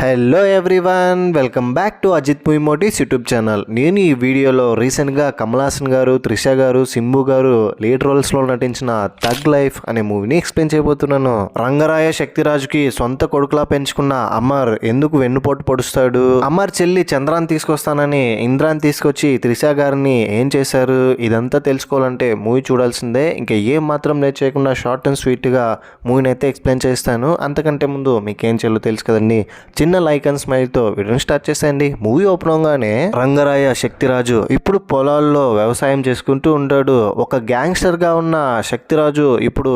Hello everyone, welcome back to Ajith movie motives YouTube channel. నేను ఈ వీడియోలో రీసెంట్గా కమల్ హాసన్ గారు, త్రిష గారు, సింబు గారు లీడ్ రోల్స్లో నటించిన థగ్ లైఫ్ అనే మూవీని ఎక్స్ప్లెయిన్ చేయబోతున్నాను. రంగరాయ శక్తిరాజుకి సొంత కొడుకులా పెంచుకున్న అమర్ ఎందుకు వెన్నుపోటు పొడుస్తాడు? అమర్ చెల్లి చంద్రాన్ని తీసుకొస్తానని ఇంద్రాన్ని తీసుకొచ్చి త్రిష గారిని ఏం చేశారు? ఇదంతా తెలుసుకోవాలంటే మూవీ చూడాల్సిందే. ఇంకా ఏం మాత్రం లేట్ చేయకుండా షార్ట్ అండ్ స్వీట్గా మూవీని అయితే ఎక్స్ప్లెయిన్ చేస్తాను. అంతకంటే ముందు మీకేం చేయాలో తెలుసు కదండి, చిన్న లైక్ అండ్ స్మైల్తో వీడియోని స్టార్ట్ చేసేయండి. మూవీ ఓపెన్ అవగానే రంగరాయ శక్తిరాజు ఇప్పుడు పొలాల్లో వ్యవసాయం చేసుకుంటూ ఉంటాడు. ఒక గ్యాంగ్స్టర్గా ఉన్న శక్తిరాజు ఇప్పుడు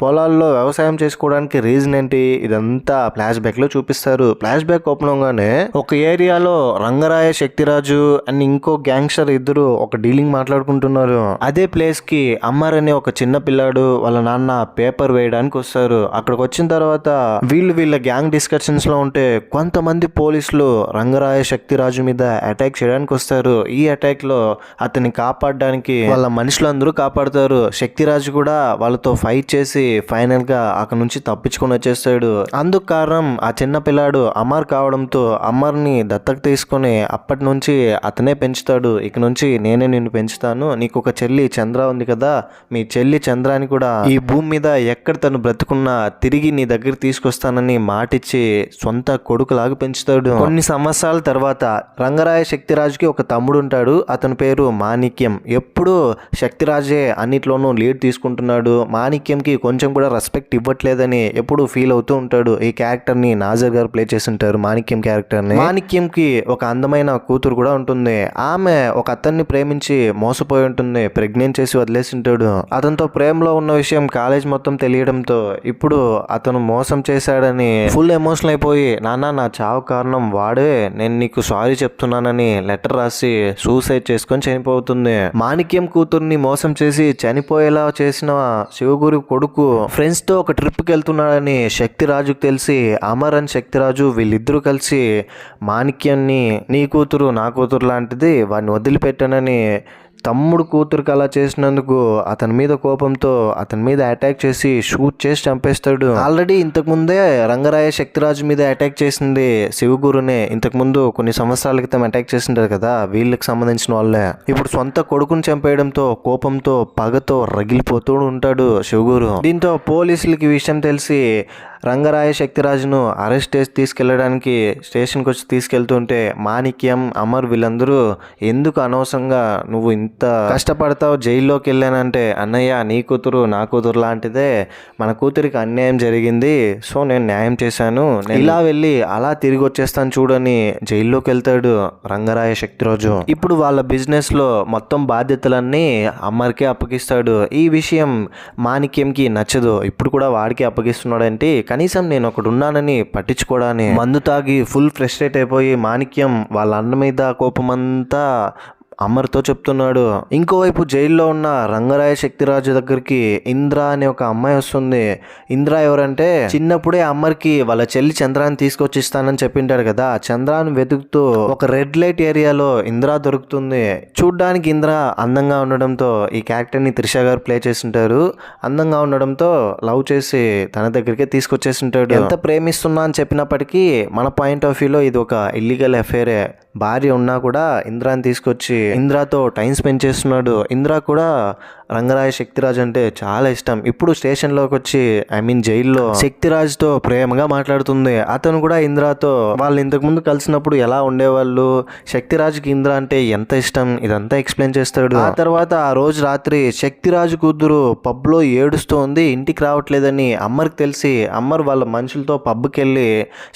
పొలాల్లో వ్యవసాయం చేసుకోవడానికి రీజన్ ఏంటి? ఇదంతా ఫ్లాష్ బ్యాక్లో చూపిస్తారు. ఫ్లాష్ బ్యాక్ ఓపెన్ అవగానే ఒక ఏరియాలో రంగరాయ శక్తిరాజు అండ్ ఇంకో గ్యాంగ్స్టర్ ఇద్దరు ఒక డీలింగ్ మాట్లాడుకుంటున్నారు. అదే ప్లేస్కి అమ్మర్ అనే ఒక చిన్న పిల్లాడు వాళ్ళ నాన్న పేపర్ వేయడానికి వస్తారు. అక్కడికి వచ్చిన తర్వాత వీళ్ళ గ్యాంగ్ డిస్కషన్స్లో ఉంటే కొంతమంది పోలీసులు రంగరాయ శక్తిరాజు మీద అటాక్ చేయడానికి వస్తారు. ఈ అటాక్ లో అతన్ని కాపాడడానికి వాళ్ళ మనుషులందరూ కాపాడుతారు. శక్తిరాజు కూడా వాళ్ళతో ఫైట్ చేసి ఫైనల్ గా అక్కడ నుంచి తప్పించుకొని వచ్చేస్తాడు. అందుకు కారణం ఆ చిన్న పిల్లాడు అమర్ కావడంతో అమర్ని దత్తత తీసుకొని అప్పటి నుంచి అతనే పెంచుతాడు. ఇక నుంచి నేనే నిన్ను పెంచుతాను, నీకు ఒక చెల్లి చంద్ర ఉంది కదా, మీ చెల్లి చంద్రాని కూడా ఈ భూమి మీద ఎక్కడ తను బ్రతుకున్నా తిరిగి నీ దగ్గర తీసుకొస్తానని మాటిచ్చి సొంత కొడుకులాగా పెంచుతాడు. కొన్ని సంవత్సరాల తర్వాత రంగరాయ శక్తిరాజుకి ఒక తమ్ముడు ఉంటాడు. అతని పేరు మాణిక్యం. ఎప్పుడు శక్తిరాజే అన్నిట్లోనూ లీడ్ తీసుకుంటున్నాడు. మాణిక్యంకి కొంచెం కూడా రెస్పెక్ట్ ఇవ్వట్లేదని ఎప్పుడు ఫీల్ అవుతూ ఉంటాడు. ఈ క్యారెక్టర్ ని నాజర్ గారు ప్లే చేసి ఉంటారు, మాణిక్యం క్యారెక్టర్ ని. మాణిక్యంకి ఒక అందమైన కూతురు కూడా ఉంటుంది. ఆమె ఒక అతన్ని ప్రేమించి మోసపోయి ఉంటుంది, ప్రెగ్నెంట్ చేసి వదిలేసి ఉంటాడు. అతనితో ప్రేమలో ఉన్న విషయం కాలేజ్ మొత్తం తెలియడంతో ఇప్పుడు అతను మోసం చేశాడని ఫుల్ ఎమోషనల్ అయిపోయి, నాన్న నా చావు కారణం వాడే, నేను నీకు సారీ చెప్తున్నానని లెటర్ రాసి సూసైడ్ చేసుకొని చనిపోతుంది. మాణిక్యం కూతుర్ని మోసం చేసి చనిపోయేలా చేసిన శివగురు కొడుకు ఫ్రెండ్స్ తో ఒక ట్రిప్కి వెళ్తున్నాడని శక్తిరాజుకు తెలిసి అమర్ అండ్ శక్తిరాజు వీళ్ళిద్దరూ కలిసి మాణిక్యాన్ని నీ కూతురు నా కూతురు లాంటిది, వాడిని వదిలిపెట్టానని తమ్ముడు కూతురికి అలా చేసినందుకు అతని మీద కోపంతో అతని మీద అటాక్ చేసి షూట్ చేసి చంపేస్తాడు. ఆల్రెడీ ఇంతకుముందే రంగరాయ శక్తిరాజు మీద అటాక్ చేసింది శివగురునే. ఇంతకుముందు కొన్ని సంవత్సరాల క్రితం అటాక్ చేసింటారు కదా, వీళ్ళకి సంబంధించిన వాళ్ళే. ఇప్పుడు సొంత కొడుకుని చంపేయడంతో కోపంతో పగతో రగిలిపోతూ ఉంటాడు శివగురు. దీంతో పోలీసులకి విషయం తెలిసి రంగరాయ శక్తిరాజును అరెస్ట్ చేసి తీసుకెళ్లడానికి స్టేషన్కి వచ్చి తీసుకెళ్తుంటే మాణిక్యం అమర్ వీళ్ళందరూ ఎందుకు అనవసరంగా నువ్వు ఇంత కష్టపడతావు, జైల్లోకి వెళ్ళానంటే అన్నయ్య నీ కూతురు నా కూతురు లాంటిదే, మన కూతురికి అన్యాయం జరిగింది, సో నేను న్యాయం చేశాను, ఇలా వెళ్ళి అలా తిరిగి వచ్చేస్తాను చూడని జైల్లోకి వెళ్తాడు రంగరాయ శక్తిరాజు. ఇప్పుడు వాళ్ళ బిజినెస్ లో మొత్తం బాధ్యతలన్నీ అమ్మర్కే అప్పగిస్తాడు. ఈ విషయం మాణిక్యంకి నచ్చదు. ఇప్పుడు కూడా వాడికి అప్పగిస్తున్నాడంటే కనీసం నేను ఒకడు ఉన్నానని పట్టించుకోవడాన్ని మందు తాగి ఫుల్ ఫ్రస్ట్రేట్ అయిపోయి మాణిక్యం వాళ్ళ అన్న మీద కోపమంతా అమర్తో చెప్తున్నాడు. ఇంకోవైపు జైల్లో ఉన్న రంగరాయ శక్తిరాజు దగ్గరికి ఇంద్ర అనే ఒక అమ్మాయి వస్తుంది. ఇంద్ర ఎవరంటే చిన్నప్పుడే అమర్కి వాళ్ళ చెల్లి చంద్రాన్ని తీసుకొచ్చి ఇస్తానని చెప్పింటాడు కదా, చంద్రాన్ని వెతుకుతూ ఒక రెడ్ లైట్ ఏరియాలో ఇంద్ర దొరుకుతుంది. చూడ్డానికి ఇంద్ర అందంగా ఉండడంతో ఈ క్యారెక్టర్ ని త్రిష గారు ప్లే చేస్తుంటారు. అందంగా ఉండడంతో లవ్ చేసి తన దగ్గరికే తీసుకొచ్చేసింటాడు. ఎంత ప్రేమిస్తున్నా అని చెప్పినప్పటికీ మన పాయింట్ ఆఫ్ వ్యూలో ఇది ఒక ఇల్లీగల్ అఫేరే. భార్య ఉన్నా కూడా ఇంద్రాని తీసుకొచ్చి ఇంద్రాతో టైం స్పెండ్ చేస్తున్నాడు. ఇంద్ర కూడా రంగరాయ శక్తిరాజు అంటే చాలా ఇష్టం. ఇప్పుడు స్టేషన్లోకి వచ్చి జైల్లో శక్తిరాజుతో ప్రేమగా మాట్లాడుతుంది. అతను కూడా ఇంద్రాతో వాళ్ళు ఇంతకు ముందు కలిసినప్పుడు ఎలా ఉండేవాళ్ళు, శక్తిరాజుకి ఇంద్ర అంటే ఎంత ఇష్టం, ఇదంతా ఎక్స్ప్లెయిన్ చేస్తాడు. ఆ తర్వాత ఆ రోజు రాత్రి శక్తిరాజు కూతురు పబ్లో ఏడుస్తోంది, ఇంటికి రావట్లేదని అమ్మర్కి తెలిసి అమ్మర్ వాళ్ళ మనుషులతో పబ్కి వెళ్ళి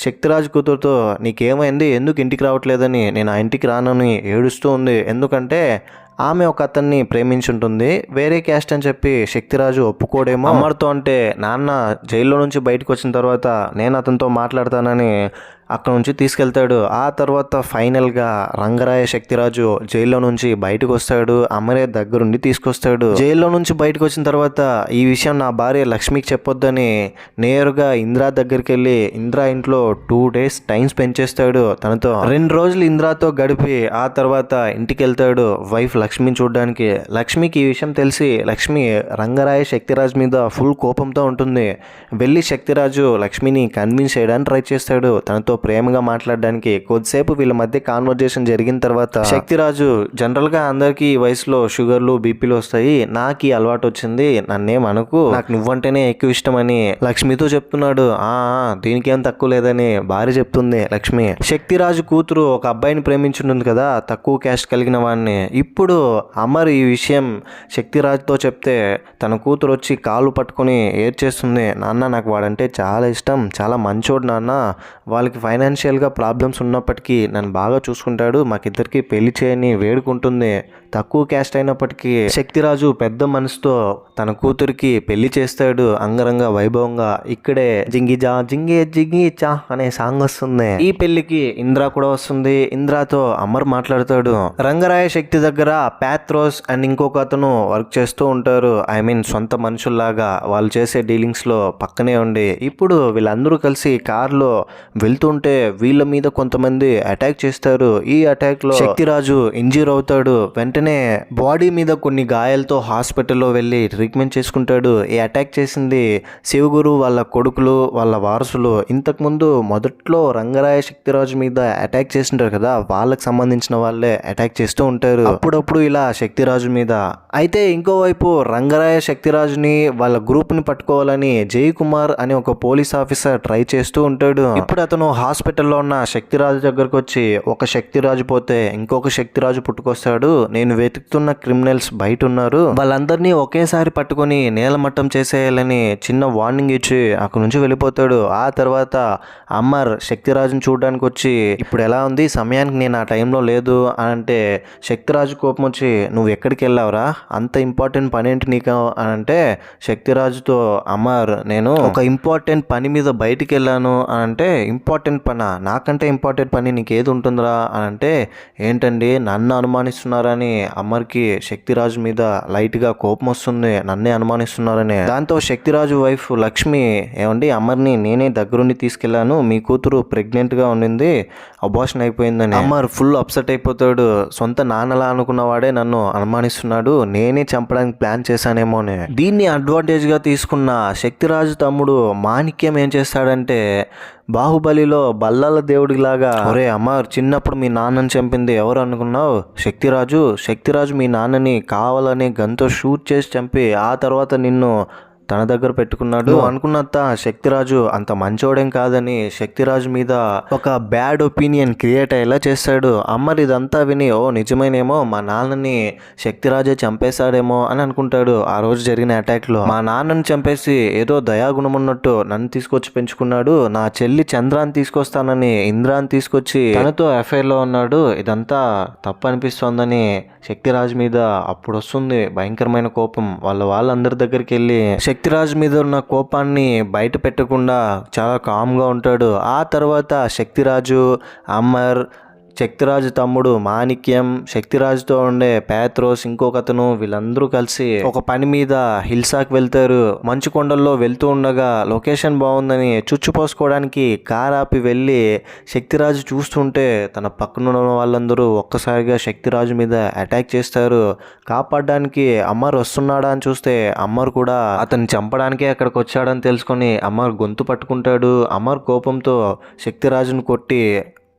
శక్తిరాజు కూతురుతో నీకేమైంది, ఎందుకు ఇంటికి రావట్లేదని, నేను ఆ ఇంటికి రానని ఏడుస్తూ ఉంది. ఎందుకంటే ఆమె ఒక అతన్ని ప్రేమించుంటుంది, వేరే క్యాస్ట్ అని చెప్పి శక్తిరాజు ఒప్పుకోడేమో. అమర్తో అంటే నాన్న జైల్లో నుంచి బయటకు వచ్చిన తర్వాత నేను అతనితో మాట్లాడతానని అక్కడ నుంచి తీసుకెళ్తాడు. ఆ తర్వాత ఫైనల్గా రంగరాయ శక్తిరాజు జైల్లో నుంచి బయటకు వస్తాడు. అమరే దగ్గరుండి తీసుకొస్తాడు. జైల్లో నుంచి బయటకు వచ్చిన తర్వాత ఈ విషయం నా భార్య లక్ష్మికి చెప్పొద్దని నేరుగా ఇంద్రా దగ్గరికి వెళ్ళి ఇంద్రా ఇంట్లో 2 days టైం స్పెండ్ చేస్తాడు. తనతో 2 రోజులు ఇంద్రాతో గడిపి ఆ తర్వాత ఇంటికి వెళ్తాడు వైఫ్ లక్ష్మిని చూడడానికి. లక్ష్మికి ఈ విషయం తెలిసి లక్ష్మి రంగరాయ శక్తిరాజు మీద ఫుల్ కోపంతో ఉంటుంది. వెళ్ళి శక్తిరాజు లక్ష్మిని కన్విన్స్ చేయడానికి ట్రై చేస్తాడు, తనతో ప్రేమగా మాట్లాడడానికి. కొద్దిసేపు వీళ్ళ మధ్య కాన్వర్జేషన్ జరిగిన తర్వాత శక్తిరాజు జనరల్గా అందరికీ ఈ వయసులో షుగర్లు బీపీలు వస్తాయి, నాకు ఈ అలవాటు వచ్చింది, నన్నేం అనుకు, నాకు నువ్వంటేనే ఎక్కువ ఇష్టం అని లక్ష్మితో చెప్తున్నాడు. దీనికి ఏం తక్కువ లేదని భార్య చెప్తుంది లక్ష్మి. శక్తిరాజు కూతురు ఒక అబ్బాయిని ప్రేమించుంటుంది కదా, తక్కువ క్యాస్ట్ కలిగిన వాడిని. ఇప్పుడు అమర్ ఈ విషయం శక్తిరాజుతో చెప్తే తన కూతురు వచ్చి కాళ్ళు పట్టుకొని ఏడ్చేస్తుంది. నాన్న నాకు వాడంటే చాలా ఇష్టం, చాలా మంచోడు నాన్న, వాళ్ళకి ఫైనాన్షియల్గా ప్రాబ్లమ్స్ ఉన్నప్పటికీ నన్ను బాగా చూసుకుంటాడు, మాకిద్దరికి పెళ్లి చేయని వేడుకుంటుంది. తక్కువ క్యాస్ట్ అయినప్పటికీ శక్తిరాజు పెద్ద మనసుతో తన కూతురికి పెళ్లి చేస్తాడు అంగరంగ వైభవంగా. ఇక్కడే జింగిజా జింగి జింగి చా అనే సాంగ్ వస్తుంది. ఈ పెళ్లికి ఇంద్ర కూడా వస్తుంది. ఇంద్రతో అమర్ మాట్లాడతాడు. రంగరాయ శక్తి దగ్గర ప్యాత్రోస్ అండ్ ఇంకొక అతను వర్క్ చేస్తూ ఉంటారు. ఐ మీన్ సొంత మనుషుల్లాగా వాళ్ళు చేసే డీలింగ్స్ లో పక్కనే ఉండి. ఇప్పుడు వీళ్ళందరూ కలిసి కారులో వెళ్తుంటే వీళ్ళ మీద కొంతమంది అటాక్ చేస్తారు. ఈ అటాక్ లో శక్తిరాజు ఇంజూర్ అవుతాడు. వెంటనే బాడీ మీద కొన్ని గాయాలతో హాస్పిటల్లో వెళ్ళి ట్రీట్మెంట్ చేసుకుంటాడు. ఈ అటాక్ చేసింది శివగురు వాళ్ళ కొడుకులు, వాళ్ళ వారసులు. ఇంతకుముందు మొదట్లో రంగరాయ శక్తిరాజు మీద అటాక్ చేసింటారు కదా, వాళ్ళకి సంబంధించిన వాళ్ళే అటాక్ చేస్తూ ఉంటారు అప్పుడప్పుడు ఇలా శక్తిరాజు మీద. అయితే ఇంకోవైపు రంగరాయ శక్తిరాజుని వాళ్ళ గ్రూప్ ని పట్టుకోవాలని జై కుమార్ అనే ఒక పోలీస్ ఆఫీసర్ ట్రై చేస్తూ ఉంటాడు. ఇప్పుడు అతను హాస్పిటల్లో ఉన్న శక్తిరాజు దగ్గరకు వచ్చి, ఒక శక్తిరాజు పోతే ఇంకొక శక్తిరాజు పుట్టుకొస్తాడు, నేను వెతుకుతున్న క్రిమినల్స్ బయట ఉన్నారు, వాళ్ళందరినీ ఒకేసారి పట్టుకొని నేలమట్టం చేసేయాలని చిన్న వార్నింగ్ ఇచ్చి అక్కడి నుంచి వెళ్ళిపోతాడు. ఆ తర్వాత అమర్ శక్తిరాజుని చూడడానికి వచ్చి, ఇప్పుడు ఎలా ఉంది, సమయానికి నేను ఆ టైంలో లేదు అని అంటే శక్తిరాజు కోపం వచ్చి, నువ్వు ఎక్కడికి వెళ్ళావురా, అంత ఇంపార్టెంట్ పని ఏంటి నీకు అని అంటే శక్తిరాజుతో అమర్, నేను ఒక ఇంపార్టెంట్ పని మీద బయటికి వెళ్ళాను అని అంటే, ఇంపార్టెంట్ పనా, నాకంటే ఇంపార్టెంట్ పని నీకేది ఉంటుందిరా అని అంటే, ఏంటండి నన్ను అనుమానిస్తున్నారని అమర్కి శక్తిరాజు మీద లైట్గా కోపం వస్తుంది, నన్నే అనుమానిస్తున్నారని. దాంతో శక్తిరాజు వైఫ్ లక్ష్మి, ఏమండి అమర్ని నేనే దగ్గరుండి తీసుకెళ్లాను, మీ కూతురు ప్రెగ్నెంట్గా ఉండింది, అబార్షన్ అయిపోయిందని. అమర్ ఫుల్ అప్సెట్ అయిపోతాడు. సొంత నాన్నలా అనుకున్న వాడే నన్ను అనుమానిస్తున్నాడు, నేనే చంపడానికి ప్లాన్ చేశానేమో అని. దీన్ని అడ్వాంటేజ్గా తీసుకున్న శక్తిరాజు తమ్ముడు మాణిక్యం ఏం చేస్తాడంటే, బాహుబలిలో బల్లాల దేవుడిలాగా, ఒరే అమర్ చిన్నప్పుడు మీ నాన్నని చంపింది ఎవరు అనుకున్నావు, శక్తిరాజు మీ నాన్నని కావాలని గన్తో షూట్ చేసి చంపి ఆ తర్వాత నిన్ను తన దగ్గర పెట్టుకున్నాడు. అనుకున్నంత శక్తిరాజు అంత మంచోడేం కాదని శక్తిరాజు మీద ఒక బ్యాడ్ ఒపీనియన్ క్రియేట్ అయ్యేలా చేస్తాడు. అమ్మర్ ఇదంతా విని, ఓ నిజమేనేమో, మా నాన్నని శక్తిరాజే చంపేశాడేమో అని అనుకుంటాడు. ఆ రోజు జరిగిన అటాక్ లో మా నాన్నని చంపేసి ఏదో దయాగుణం ఉన్నట్టు నన్ను తీసుకొచ్చి పెంచుకున్నాడు, నా చెల్లి చంద్రాన్ని తీసుకొస్తానని ఇంద్రాన్ని తీసుకొచ్చి తనతో అఫైర్ లో ఉన్నాడు, ఇదంతా తప్పు అనిపిస్తోందని శక్తిరాజు మీద అప్పుడు వస్తుంది భయంకరమైన కోపం. వాళ్ళందరి దగ్గరికి వెళ్ళి శక్తిరాజు మీద ఉన్న కోపాన్ని బయట పెట్టకుండా చాలా కామ్గా ఉంటాడు. ఆ తర్వాత శక్తిరాజు, అమర్, శక్తిరాజు తమ్ముడు మాణిక్యం, శక్తిరాజుతో ఉండే ప్యాత్రోస్, ఇంకొకతను, వీళ్ళందరూ కలిసి ఒక పని మీద హిల్సాకి వెళ్తారు. మంచు కొండల్లో వెళ్తూ ఉండగా లొకేషన్ బాగుందని చుచ్చుపోసుకోవడానికి కార్ ఆపి వెళ్ళి శక్తిరాజు చూస్తుంటే తన పక్కన ఉన్న వాళ్ళందరూ ఒక్కసారిగా శక్తిరాజు మీద అటాక్ చేస్తారు. కాపాడడానికి అమర్ వస్తున్నాడా అని చూస్తే అమర్ కూడా అతన్ని చంపడానికే అక్కడికి వచ్చాడని తెలుసుకొని అమర్ గొంతు పట్టుకుంటాడు. అమర్ కోపంతో శక్తిరాజును కొట్టి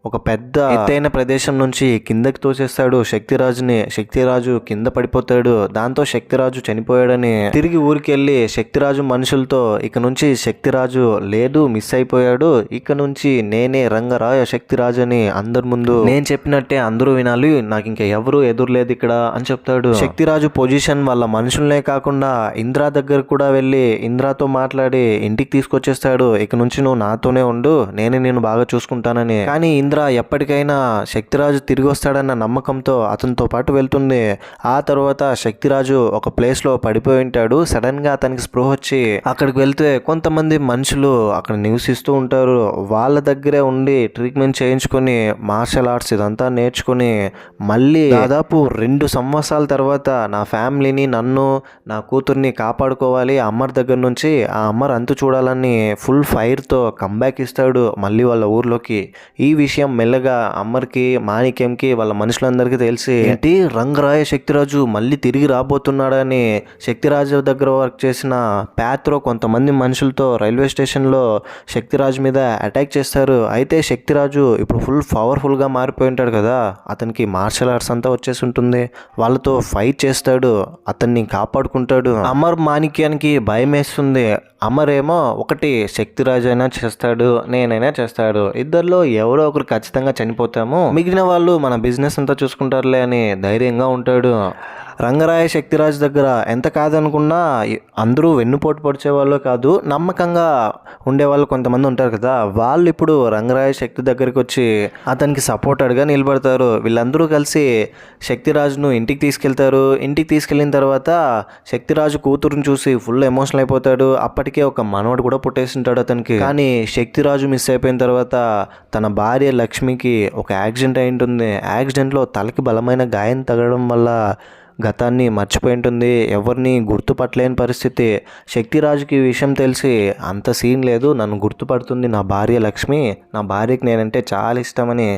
ఒక పెద్ద ఎత్తైన ప్రదేశం నుంచి కిందకి తోసేస్తాడు శక్తిరాజుని. శక్తిరాజు కింద పడిపోతాడు. దాంతో శక్తిరాజు చనిపోయాడని తిరిగి ఊరికి వెళ్ళి శక్తిరాజు మనుషులతో, ఇక నుంచి శక్తిరాజు లేదు, మిస్ అయిపోయాడు, ఇక నుంచి నేనే రంగరాయ శక్తిరాజు అని అందరి ముందు నేను చెప్పినట్టే అందరూ వినాలి, నాకు ఇంకా ఎవరు ఎదురులేదు ఇక్కడ అని చెప్తాడు. శక్తిరాజు పొజిషన్ వాళ్ళ మనుషులనే కాకుండా ఇంద్ర దగ్గర కూడా వెళ్ళి ఇంద్రతో మాట్లాడి ఇంటికి తీసుకొచ్చేస్తాడు. ఇక నుంచి నువ్వు నాతోనే ఉండు, నేనే నేను బాగా చూసుకుంటానని. కానీ ఇంద్ర ఎప్పటికైనా శక్తిరాజు తిరిగి వస్తాడన్న నమ్మకంతో అతనితో పాటు వెళ్తుంది. ఆ తర్వాత శక్తిరాజు ఒక ప్లేస్ లో పడిపోయి ఉంటాడు. సడన్ గా అతనికి స్పృహ వచ్చి అక్కడికి వెళ్తే కొంతమంది మనుషులు అక్కడ నివసిస్తూ ఉంటారు. వాళ్ళ దగ్గరే ఉండి ట్రీట్మెంట్ చేయించుకొని మార్షల్ ఆర్ట్స్ ఇదంతా నేర్చుకుని మళ్ళీ దాదాపు 2 సంవత్సరాల తర్వాత నా ఫ్యామిలీని, నన్ను, నా కూతుర్ని కాపాడుకోవాలి అమర్ దగ్గర నుంచి, ఆ అమర్ అంతు చూడాలని ఫుల్ ఫైర్ తో కంబ్యాక్ ఇస్తాడు మళ్ళీ వాళ్ళ ఊర్లోకి. ఈ విషయం విషయం మెల్లగా అమర్కి, మాణిక్యంకి, వాళ్ళ మనుషులందరికీ తెలిసి ఏంటి రంగరాయ శక్తిరాజు మళ్ళీ తిరిగి రాబోతున్నాడని శక్తిరాజు దగ్గర వర్క్ చేసిన ప్యాత్రో కొంతమంది మనుషులతో రైల్వే స్టేషన్లో శక్తిరాజు మీద అటాక్ చేస్తారు. అయితే శక్తిరాజు ఇప్పుడు ఫుల్ పవర్ఫుల్గా మారిపోయి ఉంటాడు కదా, అతనికి మార్షల్ ఆర్ట్స్ అంతా వచ్చేసి ఉంటుంది. వాళ్ళతో ఫైట్ చేస్తాడు, అతన్ని కాపాడుకుంటాడు. అమర్ మాణిక్యానికి భయం వేస్తుంది. అమర్ ఏమో ఒకటి శక్తిరాజు అయినా చేస్తాడు, నేనైనా చేస్తాడు, ఇద్దరిలో ఎవరో ఒకరు ఖచ్చితంగా చనిపోతాము, మిగిలిన వాళ్ళు మన బిజినెస్ అంతా చూసుకుంటారులే అని ధైర్యంగా ఉంటాడు. రంగరాయ శక్తిరాజు దగ్గర ఎంత కాదనుకున్నా అందరూ వెన్నుపోటు పొడిచేవాళ్ళు కాదు, నమ్మకంగా ఉండేవాళ్ళు కొంతమంది ఉంటారు కదా, వాళ్ళు ఇప్పుడు రంగరాయ శక్తి దగ్గరికి వచ్చి అతనికి సపోర్టర్గా నిలబడతారు. వీళ్ళందరూ కలిసి శక్తిరాజును ఇంటికి తీసుకెళ్తారు. ఇంటికి తీసుకెళ్ళిన తర్వాత శక్తిరాజు కూతురుని చూసి ఫుల్ ఎమోషనల్ అయిపోతాడు. అప్పటికే ఒక మనవడు కూడా పుట్టేసింటాడు అతనికి. కానీ శక్తిరాజు మిస్ అయిపోయిన తర్వాత తన భార్య లక్ష్మికి ఒక యాక్సిడెంట్ అయి ఉంటుంది. యాక్సిడెంట్లో తలకి బలమైన గాయం తగలడం వల్ల గతాన్ని మర్చిపోయి ఉంటుంది, ఎవరిని గుర్తుపట్టలేని పరిస్థితి. శక్తిరాజుకి ఈ విషయం తెలిసి అంత సీన్ లేదు, నన్ను గుర్తుపడుతుంది నా భార్య లక్ష్మి, నా భార్యకి నేనంటే చాలా ఇష్టమని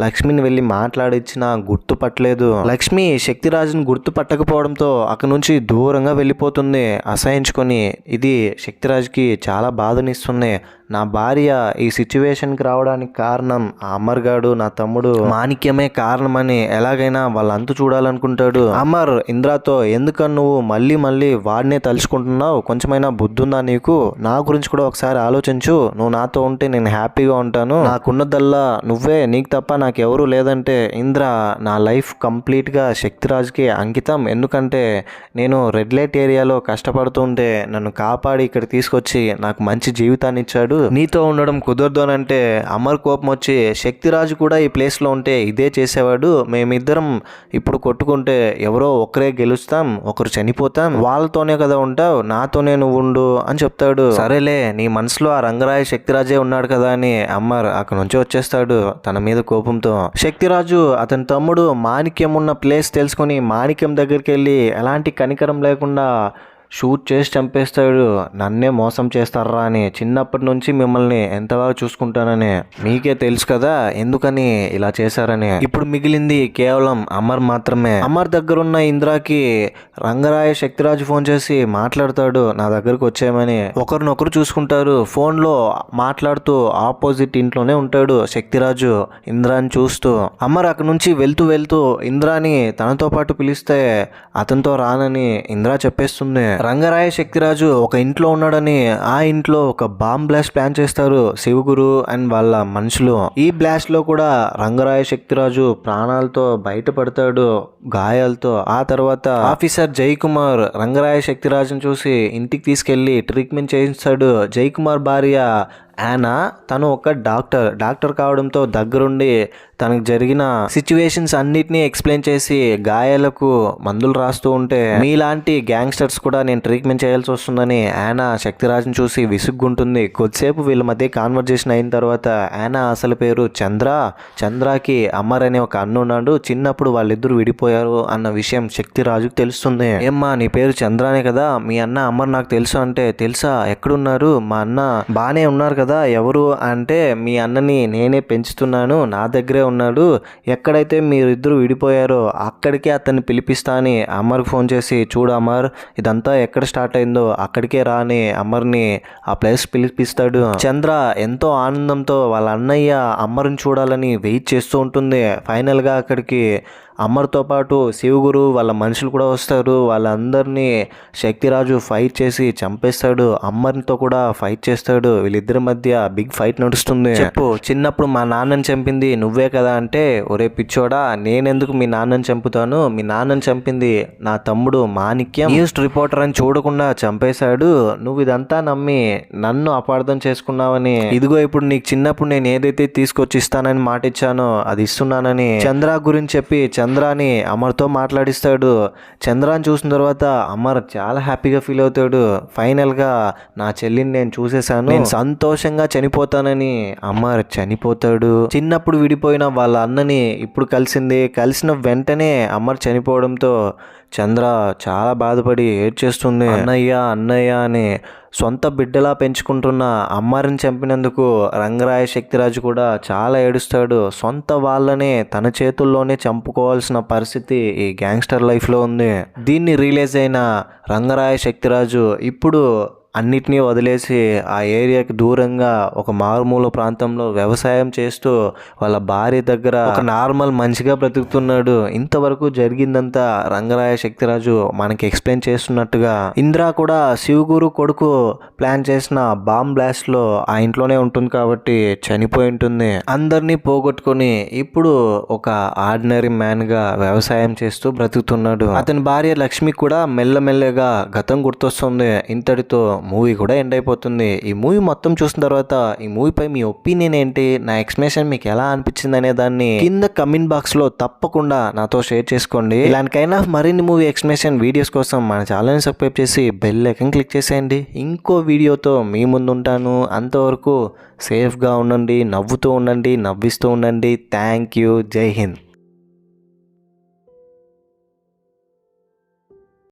లక్ష్మిని వెళ్ళి మాట్లాడిచ్చినా గుర్తుపట్టలేదు. లక్ష్మి శక్తిరాజుని గుర్తుపట్టకపోవడంతో అక్కడి నుంచి దూరంగా వెళ్ళిపోతుంది అసహించుకొని. ఇది శక్తిరాజుకి చాలా బాధనిస్తుంది. నా భార్య ఈ సిచ్యువేషన్కి రావడానికి కారణం ఆ అమర్ గాడు, నా తమ్ముడు మాణిక్యమే కారణమని ఎలాగైనా వాళ్ళ అంతు చూడాలనుకుంటాడు. అమర్ ఇంద్రాతో ఎందుకని నువ్వు మళ్ళీ మళ్ళీ వాడినే తలుచుకుంటున్నావు, కొంచెమైనా బుద్ధి ఉందా నీకు, నా గురించి కూడా ఒకసారి ఆలోచించు, నువ్వు నాతో ఉంటే నేను హ్యాపీగా ఉంటాను, నాకున్నదల్లా నువ్వే, నీకు తప్ప నాకెవరూ లేదంటే ఇంద్ర నా లైఫ్ కంప్లీట్గా శక్తిరాజుకి అంకితం, ఎందుకంటే నేను రెడ్ లైట్ ఏరియాలో కష్టపడుతుంటే నన్ను కాపాడి ఇక్కడ తీసుకొచ్చి నాకు మంచి జీవితాన్ని ఇచ్చాడు, నీతో ఉండడం కుదరదు అని అంటే అమర్ కోపం వచ్చి శక్తిరాజు కూడా ఈ ప్లేస్లో ఉంటే ఇదే చేసేవాడు, మేమిద్దరం ఇప్పుడు కొట్టుకుంటే ఎవరో ఒకరే గెలుస్తాం, ఒకరు చనిపోతాం, వాళ్ళతోనే కదా ఉంటావు, నాతోనే నువ్వు ఉండు అని చెప్తాడు. సరేలే నీ మనసులో ఆ రంగరాయ శక్తిరాజే ఉన్నాడు కదా అని అమర్ అక్కడి నుంచి వచ్చేస్తాడు తన మీద కోపంతో. శక్తిరాజు అతని తమ్ముడు మాణిక్యం ఉన్న ప్లేస్ తెలుసుకుని మాణిక్యం దగ్గరికి వెళ్ళి ఎలాంటి కనికరం లేకుండా షూట్ చేసి చంపేస్తాడు. నన్నే మోసం చేస్తారా అని, చిన్నప్పటి నుంచి మిమ్మల్ని ఎంత బాగా చూసుకుంటానని మీకే తెలుసు కదా ఎందుకని ఇలా చేశారని. ఇప్పుడు మిగిలింది కేవలం అమర్ మాత్రమే. అమర్ దగ్గరున్న ఇంద్రాకి రంగరాయ శక్తిరాజు ఫోన్ చేసి మాట్లాడతాడు, నా దగ్గరకు వచ్చేయమని. ఒకరినొకరు చూసుకుంటారు. ఫోన్లో మాట్లాడుతూ ఆపోజిట్ ఇంట్లోనే ఉంటాడు శక్తిరాజు ఇంద్రాని చూస్తూ. అమర్ అక్కడి నుంచి వెళ్తూ వెళ్తూ ఇంద్రాని తనతో పాటు పిలిస్తే అతనితో రానని ఇంద్రా చెప్పేస్తుంది. రంగరాయ శక్తిరాజు ఒక ఇంట్లో ఉన్నాడని ఆ ఇంట్లో ఒక బాంబ్ బ్లాస్ట్ ప్లాన్ చేస్తారు శివగురు అండ్ వాళ్ళ మనుషులు. ఈ బ్లాస్ట్ లో కూడా రంగరాయ శక్తిరాజు ప్రాణాలతో బయటపడతాడు గాయాలతో. ఆ తర్వాత ఆఫీసర్ జై కుమార్ రంగరాయ శక్తిరాజును చూసి ఇంటికి తీసుకెళ్లి ట్రీట్మెంట్ చేయిస్తాడు. జై కుమార్ భార్య యానా తను ఒక డాక్టర్ కావడంతో దగ్గరుండి తనకు జరిగిన సిచ్యువేషన్స్ అన్నిటినీ ఎక్స్ప్లెయిన్ చేసి గాయాలకు మందులు రాస్తూ ఉంటే మీలాంటి గ్యాంగ్స్టర్స్ కూడా నేను ట్రీట్మెంట్ చేయాల్సి వస్తుందని యానా శక్తిరాజుని చూసి విసుగ్గుంటుంది. కొద్దిసేపు వీళ్ళ మధ్య కాన్వర్జేషన్ అయిన తర్వాత యానా అసలు పేరు చంద్రకి అమర్ అనే ఒక అన్న ఉన్నాడు, చిన్నప్పుడు వాళ్ళిద్దరూ విడిపోయారు అన్న విషయం శక్తిరాజుకు తెలుస్తుంది. ఏమ్మా నీ పేరు చంద్రానే కదా, మీ అన్న అమర్ నాకు తెలుసు అంటే తెలుసా, ఎక్కడున్నారు, మా అన్న బాగానే ఉన్నారు కదా, ఎవరు అంటే మీ అన్నని నేనే పెంచుతున్నాను, నా దగ్గరే ఉన్నాడు, ఎక్కడైతే మీరిద్దరు విడిపోయారో అక్కడికే అతన్ని పిలిపిస్తా అని అమర్కి ఫోన్ చేసి, చూడు అమర్ ఇదంతా ఎక్కడ స్టార్ట్ అయిందో అక్కడికే రా అని అమర్ని ఆ ప్లేస్ పిలిపిస్తాడు. చంద్ర ఎంతో ఆనందంతో వాళ్ళ అన్నయ్య అమర్ని చూడాలని వెయిట్ చేస్తూ ఉంటుంది. ఫైనల్గా అక్కడికి అమర్తో పాటు శివగురు వాళ్ళ మనుషులు కూడా వస్తారు. వాళ్ళందరినీ శక్తిరాజు ఫైట్ చేసి చంపేస్తాడు. అమర్తో కూడా ఫైట్ చేస్తాడు. వీళ్ళిద్దరి మధ్య బిగ్ ఫైట్ నడుస్తుంది. చెప్పు చిన్నప్పుడు మా నాన్నని చంపింది నువ్వే కదా అంటే, ఒరే పిచ్చోడా నేనెందుకు మీ నాన్నని చంపుతాను, మీ నాన్నని చంపింది నా తమ్ముడు మాణిక్యం, న్యూస్ రిపోర్టర్ అని చూడకుండా చంపేశాడు, నువ్వు ఇదంతా నమ్మి నన్ను అపార్థం చేసుకున్నావని, ఇదిగో ఇప్పుడు నీకు చిన్నప్పుడు నేను ఏదైతే తీసుకొచ్చి ఇస్తానని మాట ఇచ్చానో అది ఇస్తున్నానని చంద్ర గురించి చెప్పి చంద్రాని అమర్తో మాట్లాడిస్తాడు. చంద్రాని చూసిన తర్వాత అమర్ చాలా హ్యాపీగా ఫీల్ అవుతాడు. ఫైనల్గా నా చెల్లిని నేను చూసేశాను, నేను సంతోషంగా చనిపోతానని అమర్ చనిపోతాడు. చిన్నప్పుడు విడిపోయిన వాళ్ళ అన్నని ఇప్పుడు కలిసిన వెంటనే అమర్ చనిపోవడంతో చంద్ర చాలా బాధపడి ఏడ్చేస్తుంది. అన్నయ్య అన్నయ్య అని సొంత బిడ్డలా పెంచుకుంటున్న అమ్మారిని చంపినందుకు రంగరాయ శక్తిరాజు కూడా చాలా ఏడుస్తాడు. సొంత వాళ్ళనే తన చేతుల్లోనే చంపుకోవాల్సిన పరిస్థితి ఈ గ్యాంగ్స్టర్ లైఫ్లో ఉంది. దీన్ని రియలైజ్ అయిన రంగరాయ శక్తిరాజు ఇప్పుడు అన్నిటినీ వదిలేసి ఆ ఏరియాకి దూరంగా ఒక మారుమూల ప్రాంతంలో వ్యవసాయం చేస్తూ వాళ్ళ భార్య దగ్గర ఒక నార్మల్ మనిషిగా బ్రతుకుతున్నాడు. ఇంతవరకు జరిగిందంతా రంగరాయ శక్తిరాజు మనకి ఎక్స్ప్లెయిన్ చేస్తున్నట్టుగా ఇంద్ర కూడా శివగురు కొడుకు ప్లాన్ చేసిన బాంబ్ బ్లాస్ట్ లో ఆ ఇంట్లోనే ఉంటుంది కాబట్టి చనిపోయి ఉంటుంది. అందరినీ పోగొట్టుకొని ఇప్పుడు ఒక ఆర్డినరీ మ్యాన్ గా వ్యవసాయం చేస్తూ బ్రతుకుతున్నాడు. అతని భార్య లక్ష్మి కూడా మెల్లమెల్లగా గతం గుర్తొస్తుంది. ఇంతటితో మూవీ కూడా ఎండ్ అయిపోతుంది. ఈ మూవీ మొత్తం చూసిన తర్వాత ఈ మూవీపై మీ ఒపీనియన్ ఏంటి, నా ఎక్స్ప్లెనేషన్ మీకు ఎలా అనిపించింది అనే దాన్ని కింద కమెంట్ బాక్స్ లో తప్పకుండా నాతో షేర్ చేసుకోండి. ఇలాంటికైనా మరిన్ని మూవీ ఎక్స్ప్లెనేషన్ వీడియోస్ కోసం మన ఛానల్ని సబ్స్క్రైబ్ చేసి బెల్ ఐకాన్ క్లిక్ చేసేయండి. ఇంకో వీడియోతో మీ ముందు ఉంటాను. అంతవరకు సేఫ్గా ఉండండి, నవ్వుతూ ఉండండి, నవ్విస్తూ ఉండండి. Thank you. జై హింద్.